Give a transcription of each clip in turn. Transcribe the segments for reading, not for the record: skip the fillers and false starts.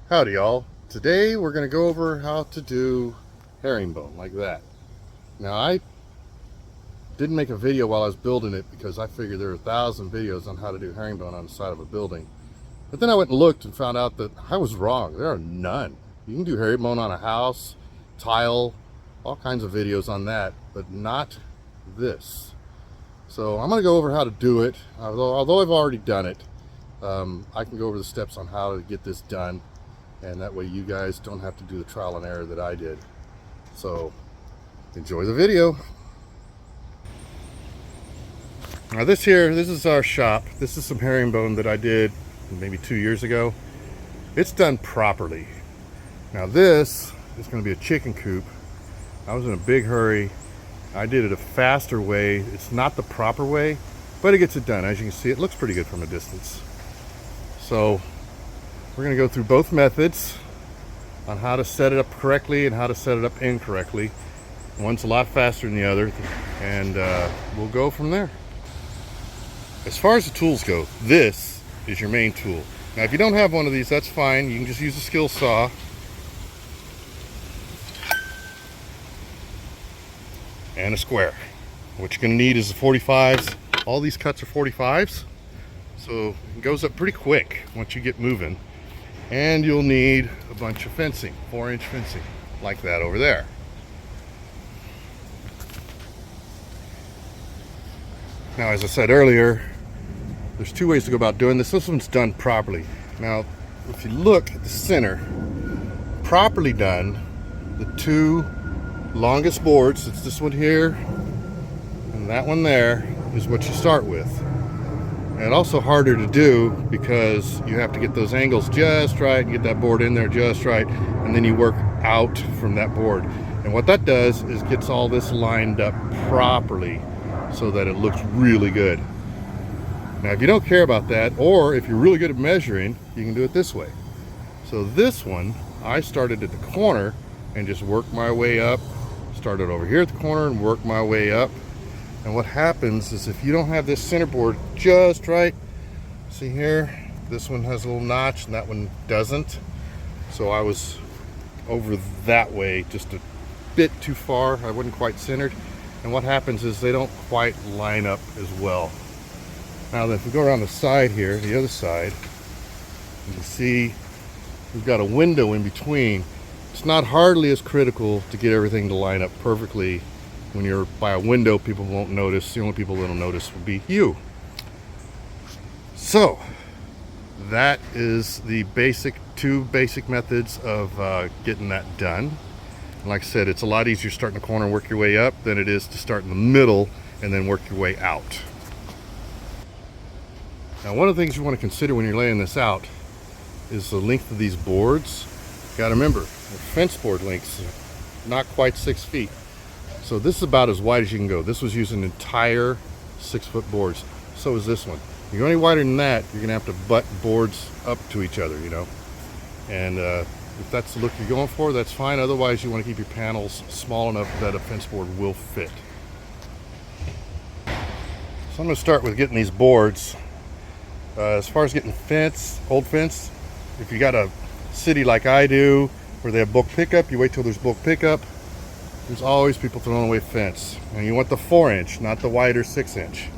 Howdy y'all. Today we're going to go over how to do herringbone like that. Now I didn't make a video while I was building it because I figured there are 1,000 videos on how to do herringbone on the side of a building. But then I went and looked and found out that I was wrong. There are none. You can do herringbone on a house, tile, all kinds of videos on that, but not this. So I'm going to go over how to do it. Although I've already done it, I can go over the steps on how to get this done. And that way you guys don't have to do the trial and error that I did. So enjoy the video. Now this is our shop. This is some herringbone that I did maybe 2 years ago. It's done properly. Now this is going to be a chicken coop. I was in a big hurry. I did it a faster way. It's not the proper way, but it gets it done. As you can see, it looks pretty good from a distance. So we're going to go through both methods on how to set it up correctly and how to set it up incorrectly. One's a lot faster than the other, and we'll go from there. As far as the tools go, this is your main tool. Now if you don't have one of these, that's fine. You can just use a skill saw. And a square. What you're going to need is the 45s. All these cuts are 45s, so it goes up pretty quick once you get moving. And you'll need a bunch of fencing, 4-inch fencing, like that over there. Now, as I said earlier, there's 2 ways to go about doing this. This one's done properly. Now, if you look at the center, properly done, the 2 longest boards, it's this one here and that one there, is what you start with. And also harder to do because you have to get those angles just right and get that board in there just right, and then you work out from that board. And what that does is gets all this lined up properly so that it looks really good. Now if you don't care about that, or if you're really good at measuring, you can do it this way. So this one, I started at the corner and just worked my way up. Started over here at the corner and worked my way up. And what happens is if you don't have this center board just right, see here, this one has a little notch and that one doesn't. So I was over that way just a bit too far. I wasn't quite centered. And what happens is they don't quite line up as well. Now if we go around the side here, the other side, you can see we've got a window in between. It's not hardly as critical to get everything to line up perfectly. When you're by a window, people won't notice. The only people that'll notice will be you. So that is the 2 basic methods of getting that done. And like I said, it's a lot easier starting the corner and work your way up than it is to start in the middle and then work your way out. Now one of the things you want to consider when you're laying this out is the length of these boards. You got to remember, the fence board length's not quite 6 feet. So this is about as wide as you can go. This was using entire 6-foot boards. So is this one. If you go any wider than that, you're gonna have to butt boards up to each other, you know. And if that's the look you're going for, that's fine. Otherwise, you want to keep your panels small enough that a fence board will fit. So I'm gonna start with getting these boards. As far as getting old fence, if you got a city like I do, where they have bulk pickup, you wait till there's bulk pickup. There's always people throwing away fence. And you want the 4-inch, not the wider 6-inch.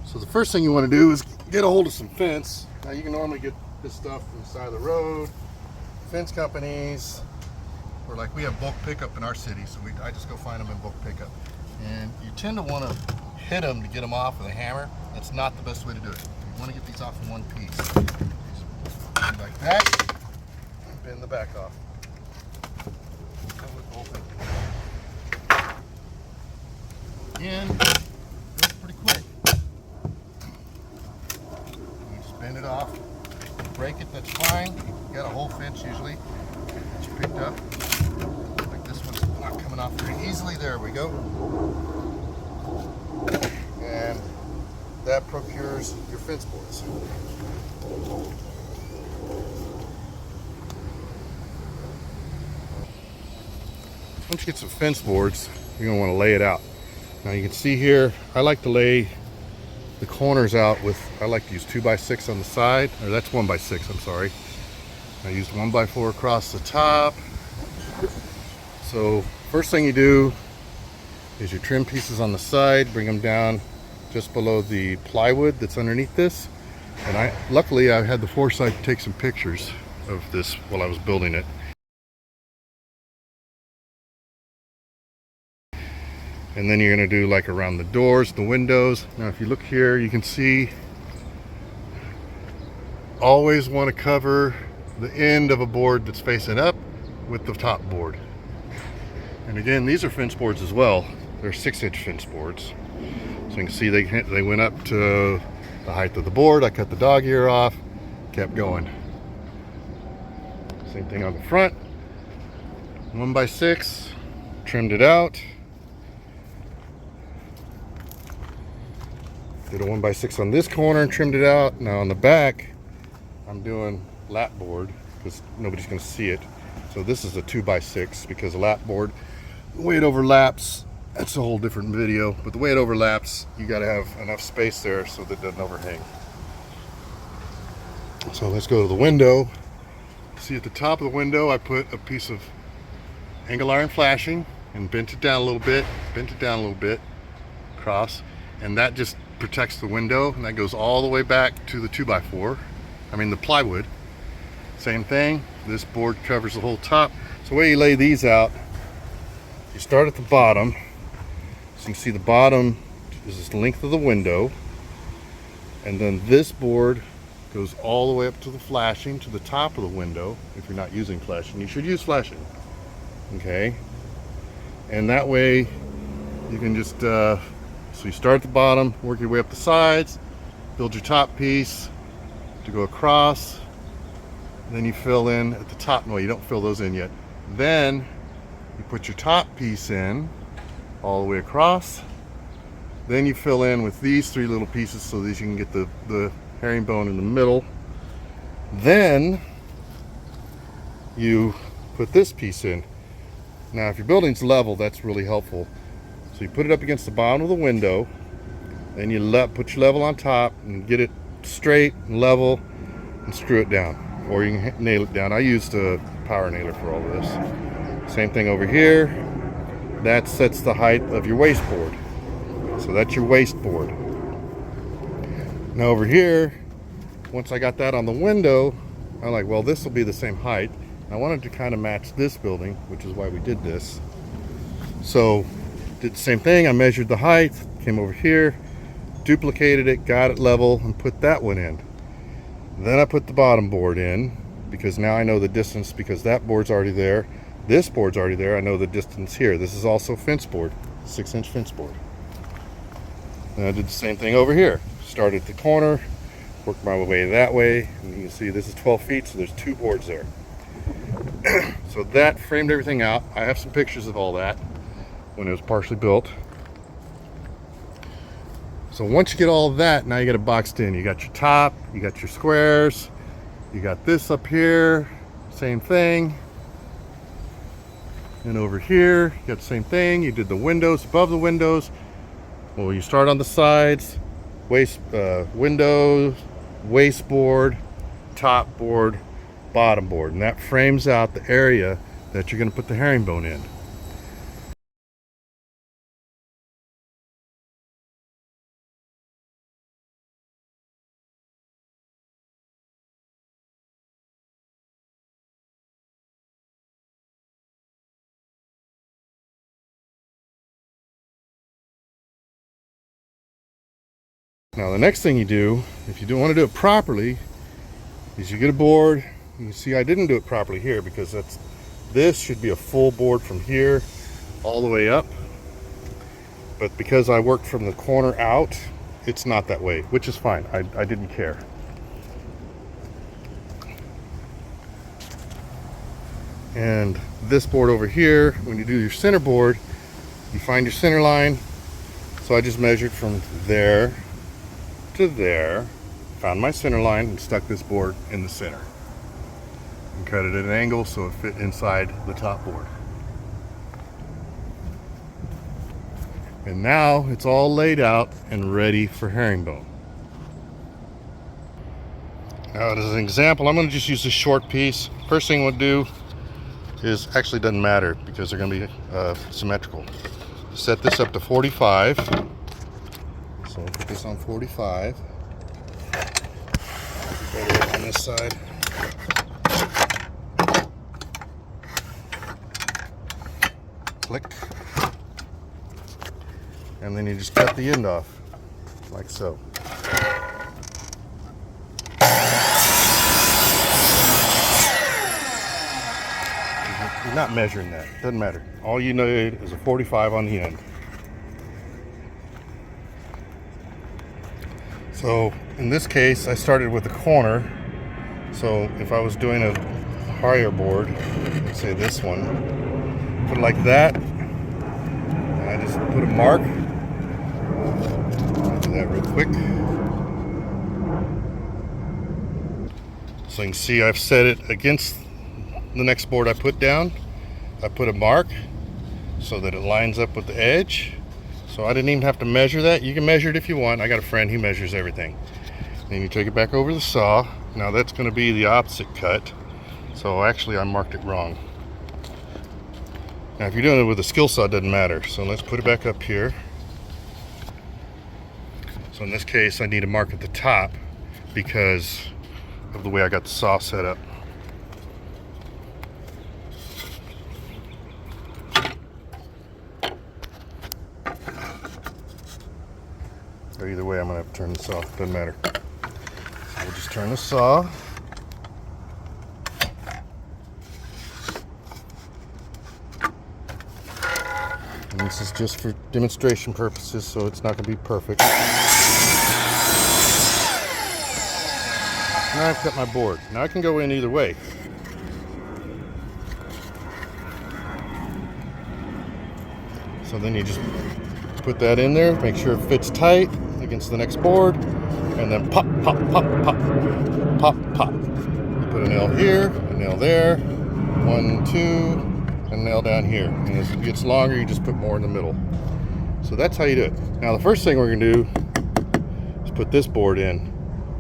So the first thing you want to do is get a hold of some fence. Now you can normally get this stuff from the side of the road, fence companies, or like we have bulk pickup in our city, so I just go find them in bulk pickup. And you tend to want to hit them to get them off with a hammer. That's not the best way to do it. You want to get these off in one piece. Like that. Bend the back off. And goes pretty quick. You just bend it off, break it, that's fine. You got a whole fence usually that you picked up. Like this one's not coming off very easily. There we go. And that procures your fence boards. Once you get some fence boards, you're going to want to lay it out. Now you can see here, I like to lay the corners out with, I like to use 2x6 on the side, or that's 1x6, I'm sorry. I used 1x4 across the top. So first thing you do is you trim pieces on the side, bring them down just below the plywood that's underneath this. And luckily I had the foresight to take some pictures of this while I was building it. And then you're going to do like around the doors, the windows. Now if you look here, you can see, always want to cover the end of a board that's facing up with the top board. And again, these are fence boards as well. They're 6-inch fence boards. So you can see they went up to the height of the board. I cut the dog ear off, kept going. Same thing on the front. 1x6, trimmed it out. Did a 1x6 on this corner and trimmed it out. Now on the back, I'm doing lap board because nobody's going to see it. So this is a 2x6 because the lap board, the way it overlaps, that's a whole different video, but the way it overlaps, you got to have enough space there so that it doesn't overhang. So let's go to the window. See, at the top of the window, I put a piece of angle iron flashing and bent it down a little bit, across, and that just protects the window, and that goes all the way back to the 2x4. I mean the plywood. Same thing, this board covers the whole top. So the way you lay these out, you start at the bottom. So you can see the bottom is the length of the window, and then this board goes all the way up to the flashing, to the top of the window. If you're not using flashing, you should use flashing. Okay, and that way you can just so you start at the bottom, work your way up the sides, build your top piece to go across, then you fill in at the top. No, you don't fill those in yet. Then you put your top piece in all the way across. Then you fill in with these 3 little pieces so that you can get the herringbone in the middle. Then you put this piece in. Now if your building's level, that's really helpful. So you put it up against the bottom of the window, then you put your level on top and get it straight and level and screw it down. Or you can nail it down. I used a power nailer for all of this. Same thing over here. That sets the height of your waste board. So that's your waste board. Now over here, once I got that on the window, I'm like, well, this will be the same height. I wanted to kind of match this building, which is why we did this. So did the same thing. I measured the height, came over here, duplicated it, got it level, and put that one in. Then I put the bottom board in because now I know the distance, because that board's already there. This board's already there. I know the distance here. This is also fence board, 6-inch fence board. And I did the same thing over here. Started at the corner, worked my way that way, and you can see this is 12 feet, so there's 2 boards there. So that framed everything out. I have some pictures of all that when it was partially built. So once you get all of that, now you get it boxed in. You got your top, you got your squares, you got this up here, same thing. And over here, you got the same thing. You did the windows, above the windows. Well, you start on the sides, windows, waste board, top board, bottom board. And that frames out the area that you're gonna put the herringbone in. Now the next thing you do, if you don't want to do it properly, is you get a board. You can see I didn't do it properly here because this should be a full board from here all the way up. But because I worked from the corner out, it's not that way, which is fine. I didn't care. And this board over here, when you do your center board, you find your center line. So I just measured from there to there, found my center line, and stuck this board in the center. And cut it at an angle so it fit inside the top board. And now it's all laid out and ready for herringbone. Now, as an example, I'm going to just use this short piece. First thing we'll do is, actually doesn't matter because they're going to be symmetrical. Set this up to 45. So we'll put this on 45. Put it on this side. Click. And then you just cut the end off, like so. You're not measuring that, doesn't matter. All you need is a 45 on the end. So in this case, I started with the corner. So if I was doing a higher board, let's say this one, put it like that, and I just put a mark. I'll do that real quick. So you can see I've set it against the next board I put down. I put a mark so that it lines up with the edge. So I didn't even have to measure that. You can measure it if you want. I got a friend, he measures everything. Then you take it back over the saw. Now that's going to be the opposite cut. So actually I marked it wrong. Now if you're doing it with a skill saw, it doesn't matter. So let's put it back up here. So in this case I need to mark at the top because of the way I got the saw set up. Or either way I'm going to have to turn this off, doesn't matter. So we'll just turn the saw. And this is just for demonstration purposes, so it's not going to be perfect. Now I've cut my board. Now I can go in either way. So then you just put that in there, make sure it fits tight against the next board, and then pop, pop, pop, pop, pop, pop. You put a nail here, a nail there, 1, 2, and a nail down here. And as it gets longer, you just put more in the middle. So that's how you do it. Now the first thing we're gonna do is put this board in.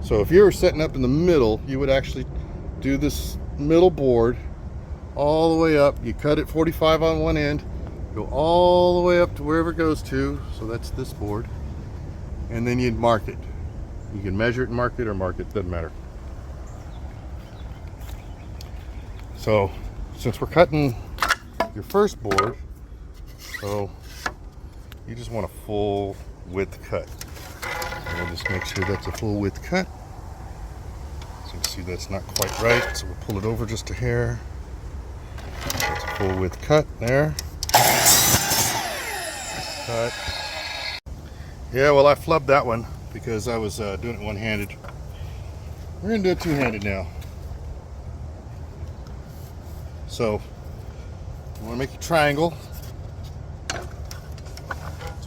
So if you were setting up in the middle, you would actually do this middle board all the way up. You cut it 45 on one end, go all the way up to wherever it goes to. So that's this board. And then you'd mark it. You can measure it and mark it, or mark it, doesn't matter. So since we're cutting your first board, so you just want a full width cut. And we'll just make sure that's a full width cut. So you can see that's not quite right, so we'll pull it over just a hair. That's a full width cut there. Cut. Yeah, well I flubbed that one because I was doing it one-handed. We're gonna do it two-handed now. So you want to make a triangle. So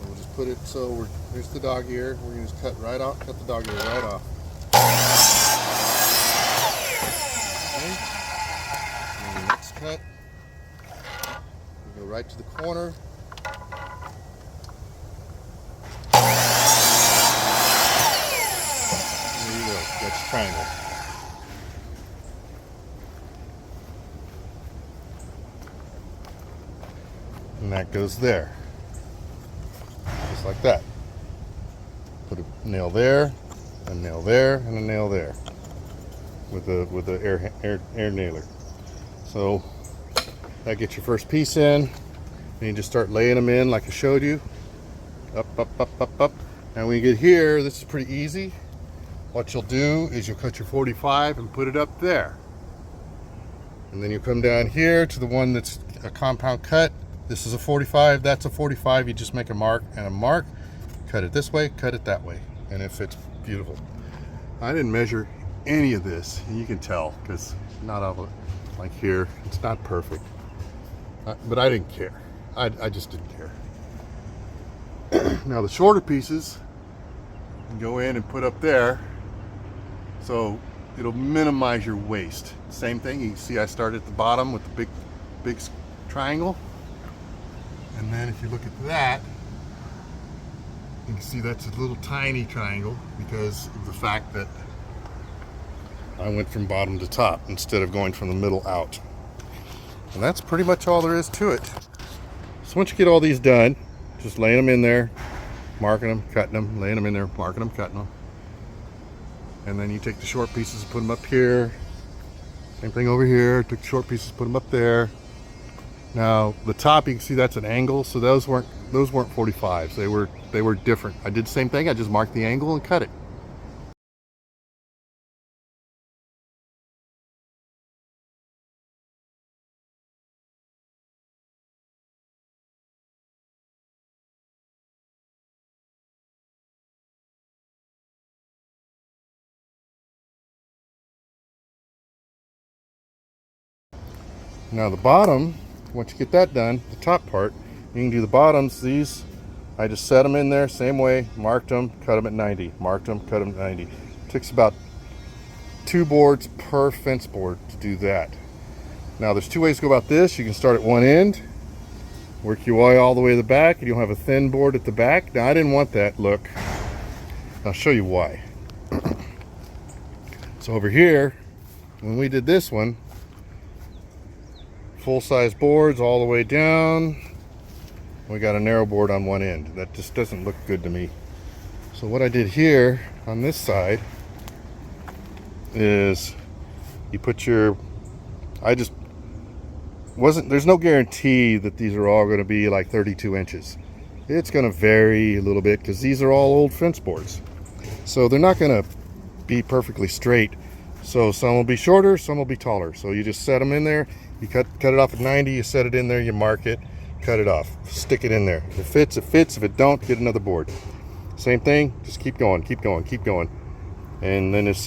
we'll just put it so here's the dog ear. We're gonna just cut right off, cut the dog ear right off. Okay. And the next cut, we go right to the corner. There you go. That's a triangle. And that goes there, just like that. Put a nail there, a nail there, and a nail there, with the air nailer. So that gets your first piece in, and you just start laying them in like I showed you, up, up, up, up, up. And when you get here, this is pretty easy. What you'll do is you'll cut your 45 and put it up there, and then you come down here to the one that's a compound cut. This is a 45, that's a 45. You just make a mark and a mark, cut it this way, cut it that way, and it fits beautiful. I didn't measure any of this, and you can tell because not all of it, like here, it's not perfect. But I didn't care. I just didn't care. Now the shorter pieces, you can go in and put up there, so it'll minimize your waste. Same thing, you can see I started at the bottom with the big triangle. And then if you look at that, You can see that's a little tiny triangle because of the fact that I went from bottom to top instead of going from the middle out. And that's pretty much all there is to it. So once you get all these done, just laying them in there, marking them, cutting them, laying them in there, marking them, cutting them. And then you take the short pieces and put them up here. Same thing over here, took the short pieces, put them up there. Now the top, you can see that's an angle, so those weren't 45s. They were different. I did the same thing, I just marked the angle and cut it. Now the bottom, once you get that done, the top part, you can do the bottoms. These, I just set them in there, same way, marked them, cut them at 90, marked them, cut them at 90. It takes about 2 boards per fence board to do that. Now there's 2 ways to go about this. You can start at one end, work your way all the way to the back, and you'll have a thin board at the back. Now I didn't want that look. I'll show you why. So over here, when we did this one, full-size boards all the way down. We got a narrow board on one end. That just doesn't look good to me. So what I did here on this side is you put your, there's no guarantee that these are all going to be like 32 inches. It's going to vary a little bit because these are all old fence boards. So they're not going to be perfectly straight. So some will be shorter, some will be taller. So you just set them in there. You cut it off at 90, you set it in there, you mark it, cut it off, stick it in there. If it fits, it fits. If it don't, get another board. Same thing, just keep going, keep going, keep going. And then it's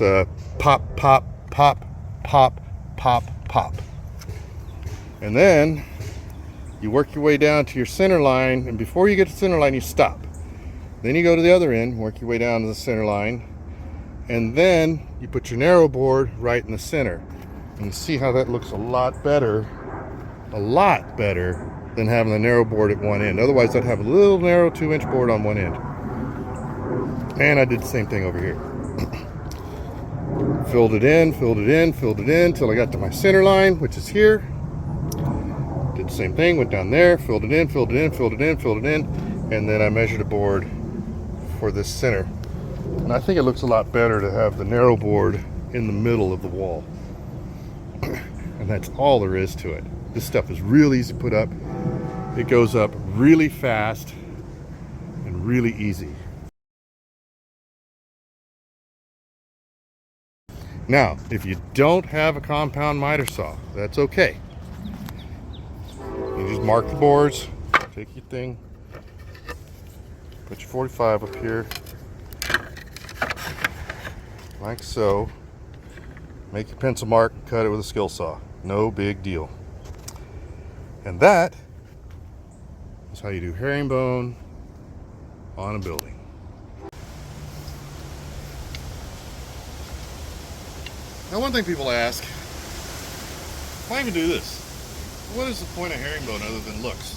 pop, pop, pop, pop, pop, pop. And then you work your way down to your center line, and before you get to the center line, you stop. Then you go to the other end, work your way down to the center line, and then you put your narrow board right in the center. And you see how that looks a lot better than having the narrow board at one end. Otherwise, I'd have a little narrow 2-inch board on one end. And I did the same thing over here. Filled it in, filled it in, filled it in, till I got to my center line, which is here. Did the same thing, went down there, filled it in, filled it in, filled it in, filled it in, and then I measured a board for this center. And I think it looks a lot better to have the narrow board in the middle of the wall. And that's all there is to it. This stuff is real easy to put up. It goes up really fast and really easy. Now, if you don't have a compound miter saw, that's okay. You just mark the boards, take your thing, put your 45 up here, like so. Make your pencil mark, cut it with a skill saw. No big deal. And that is how you do herringbone on a building. Now, one thing people ask, why even do this? What is the point of herringbone other than looks?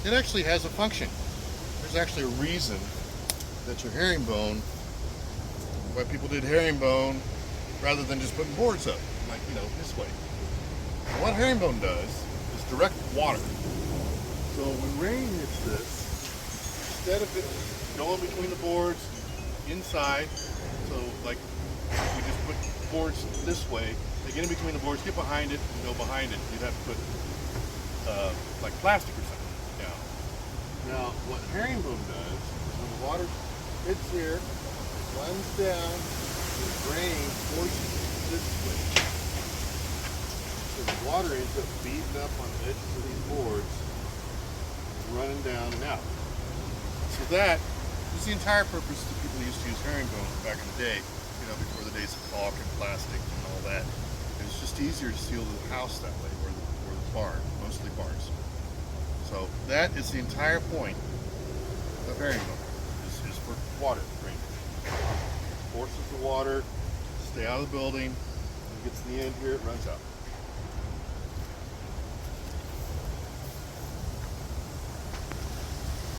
It actually has a function. There's actually a reason that your herringbone, why people did herringbone rather than just putting boards up, like, this way. And what herringbone does is direct water. So when rain hits this, instead of it going between the boards inside, so like we just put boards this way, they get in between the boards, get behind it, and go behind it. You'd have to put like plastic or something down. Now, what herringbone does is when the water hits here, runs down, the drain forces this way. So the water ends up beating up on the edges of these boards, running down and out. So that is the entire purpose that people used to use herringbone back in the day, before the days of caulk and plastic and all that. It was just easier to seal the house that way, or the barn, mostly barns. So that is the entire point of herringbone, is for water drainage. Forces the water, stay out of the building, when it gets to the end here, it runs out.